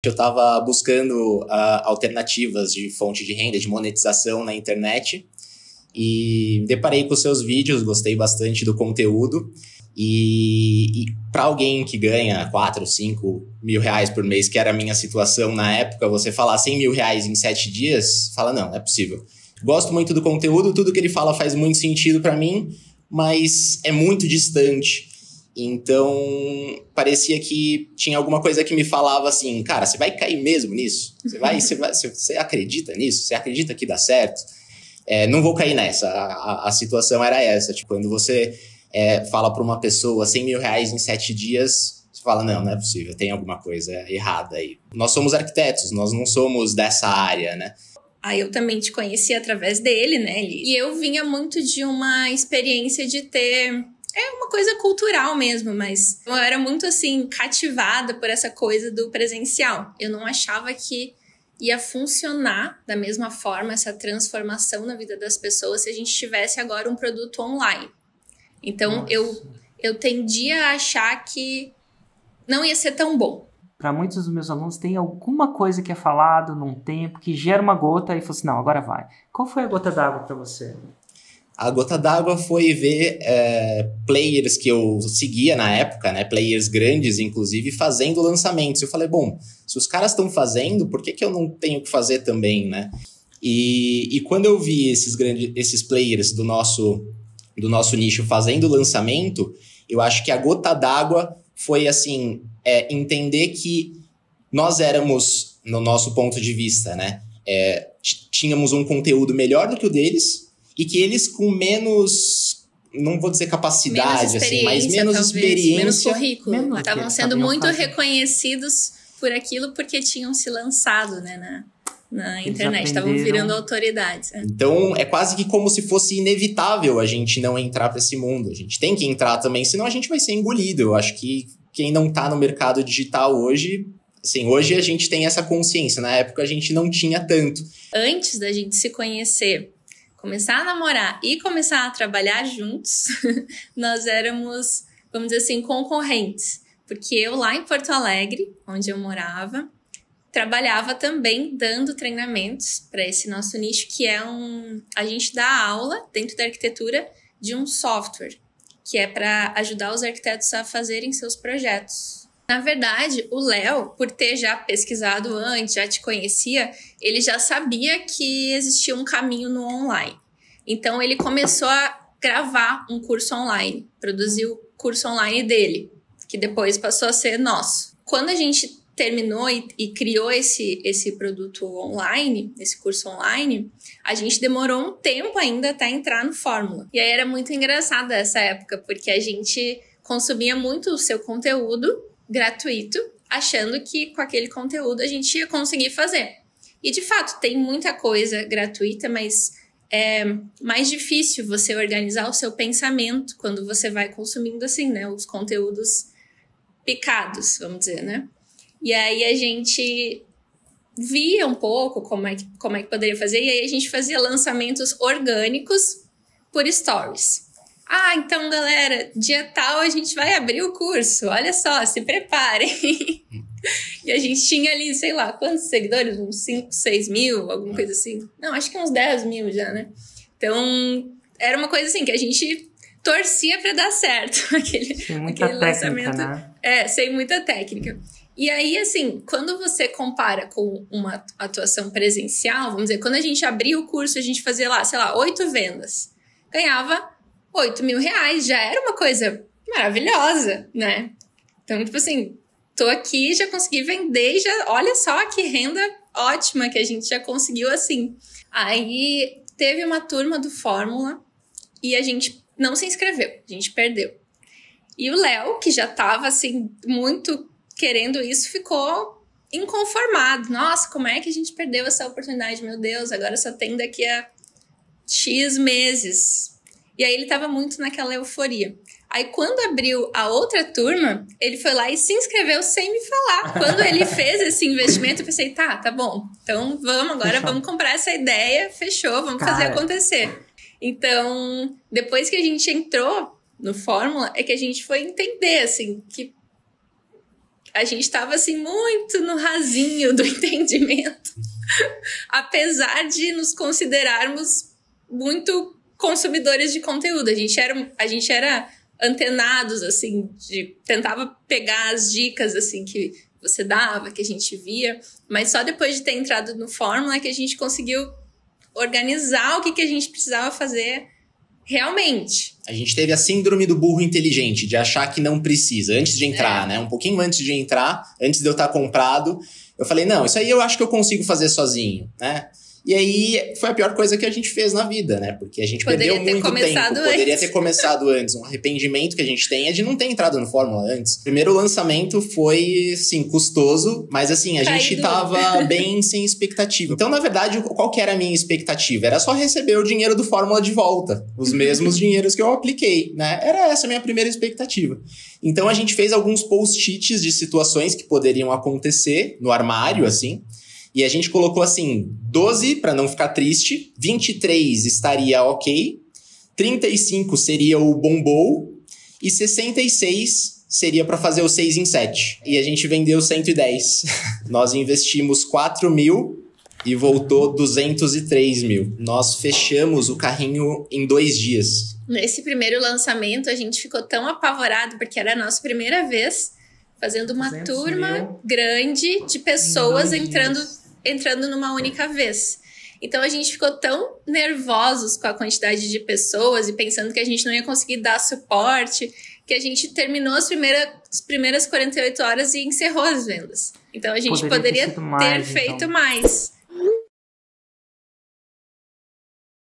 Eu estava buscando alternativas de fonte de renda, de monetização na internet e deparei com os seus vídeos, gostei bastante do conteúdo e para alguém que ganha 4, 5 mil reais por mês, que era a minha situação na época, você falar 100 mil reais em 7 dias, fala, não é possível. Gosto muito do conteúdo, tudo que ele fala faz muito sentido para mim, mas é muito distante. Então, parecia que tinha alguma coisa que me falava assim, cara, você vai cair mesmo nisso? Você acredita nisso? Você acredita que dá certo? Não vou cair nessa. A situação era essa. Tipo, quando você fala para uma pessoa 100 mil reais em 7 dias, você fala, não é possível, tem alguma coisa errada aí. Nós somos arquitetos, nós não somos dessa área, né? Eu também te conheci através dele, né, Liz? E eu vinha muito de uma experiência de ter... uma coisa cultural mesmo, mas eu era muito, assim, cativada por essa coisa do presencial. Eu não achava que ia funcionar da mesma forma essa transformação na vida das pessoas se a gente tivesse agora um produto online. Então, eu tendia a achar que não ia ser tão bom. Para muitos dos meus alunos tem alguma coisa que é falado num tempo que gera uma gota e fala assim, não, agora vai. Qual foi a gota d'água para você? A gota d'água foi ver players que eu seguia na época, né, players grandes, inclusive, fazendo lançamentos. Eu falei, bom, se os caras estão fazendo, por que eu não tenho que fazer também, né? E quando eu vi esses players do nosso nicho fazendo lançamento, eu acho que a gota d'água foi, assim, entender que nós éramos, no nosso ponto de vista, né, tínhamos um conteúdo melhor do que o deles, e que eles com menos, não vou dizer capacidade, assim, mas menos talvez, experiência. Menos currículo. Estavam sendo muito reconhecidos por aquilo porque tinham se lançado, né, na internet. Estavam virando autoridades. Então, é quase que como se fosse inevitável a gente não entrar para esse mundo. A gente tem que entrar também, senão a gente vai ser engolido. Eu acho que quem não está no mercado digital hoje... Assim, hoje a gente tem essa consciência. Na época a gente não tinha tanto. Antes da gente se conhecer... começar a namorar e começar a trabalhar juntos, nós éramos, vamos dizer assim, concorrentes. Porque eu lá em Porto Alegre, onde eu morava, trabalhava também dando treinamentos para esse nosso nicho, que é a gente dá aula dentro da arquitetura de um software, que é para ajudar os arquitetos a fazerem seus projetos. Na verdade, o Léo, por ter já pesquisado antes, já te conhecia, ele já sabia que existia um caminho no online. Então, ele começou a gravar um curso online, produziu o curso online dele, que depois passou a ser nosso. Quando a gente terminou e criou esse produto online, esse curso online, a gente demorou um tempo ainda até entrar no Fórmula. E aí era muito engraçado essa época, porque a gente consumia muito o seu conteúdo gratuito, achando que com aquele conteúdo a gente ia conseguir fazer. E, de fato, tem muita coisa gratuita, mas é mais difícil você organizar o seu pensamento quando você vai consumindo, assim, né, os conteúdos picados, vamos dizer, né? E aí a gente via um pouco como é que poderia fazer, e aí a gente fazia lançamentos orgânicos por stories. Então, galera, dia tal a gente vai abrir o curso. Olha só, se preparem. E a gente tinha ali, sei lá, quantos seguidores? Uns 5, 6 mil, alguma coisa assim. Não, acho que uns 10 mil já, né? Então, era uma coisa assim que a gente torcia pra dar certo. Sem muita técnica, lançamento, né? Sem muita técnica. E aí, assim, quando você compara com uma atuação presencial, vamos dizer, quando a gente abria o curso, a gente fazia lá, sei lá, 8 vendas. Ganhava 8 mil reais, já era uma coisa maravilhosa, né? Então, tipo assim, tô aqui, já consegui vender e já, olha só que renda ótima que a gente já conseguiu assim. Aí teve uma turma do Fórmula e a gente não se inscreveu, a gente perdeu. E o Léo, que já tava assim, muito querendo isso, ficou inconformado. Nossa, como é que a gente perdeu essa oportunidade? Meu Deus, agora só tem daqui a X meses. E aí ele tava muito naquela euforia. Aí quando abriu a outra turma, ele foi lá e se inscreveu sem me falar. Quando ele fez esse investimento, eu pensei, tá bom. Então vamos comprar essa ideia, fechou, vamos fazer acontecer. Então, depois que a gente entrou no Fórmula, é que a gente foi entender, assim, que a gente estava assim muito no rasinho do entendimento, apesar de nos considerarmos muito consumidores de conteúdo. A gente era antenados, assim, tentava pegar as dicas, assim, que você dava, que a gente via, mas só depois de ter entrado no Fórmula que a gente conseguiu organizar o que a gente precisava fazer realmente. A gente teve a síndrome do burro inteligente, de achar que não precisa, antes de entrar, né? Um pouquinho antes de entrar, antes de eu estar comprado, eu falei, não, isso aí eu acho que eu consigo fazer sozinho, né? E aí foi a pior coisa que a gente fez na vida, né? Porque a gente perdeu muito tempo. Poderia ter começado antes. Um arrependimento que a gente tem é de não ter entrado no Fórmula antes. O primeiro lançamento foi, assim, custoso, mas assim, a gente tava bem sem expectativa. Então, na verdade, qual que era a minha expectativa? Era só receber o dinheiro do Fórmula de volta. Os mesmos dinheiros que eu apliquei, né? Era essa a minha primeira expectativa. Então, a gente fez alguns post-its de situações que poderiam acontecer no armário, assim. E a gente colocou assim, 12 para não ficar triste, 23 estaria ok, 35 seria o bombou e 66 seria para fazer o 6 em 7. E a gente vendeu 110. Nós investimos 4 mil e voltou 203 mil. Nós fechamos o carrinho em 2 dias. Nesse primeiro lançamento a gente ficou tão apavorado porque era a nossa primeira vez fazendo uma turma grande de pessoas entrando numa única vez. Então a gente ficou tão nervosos com a quantidade de pessoas e pensando que a gente não ia conseguir dar suporte, que a gente terminou as primeiras 48 horas e encerrou as vendas. Então a gente poderia ter feito mais.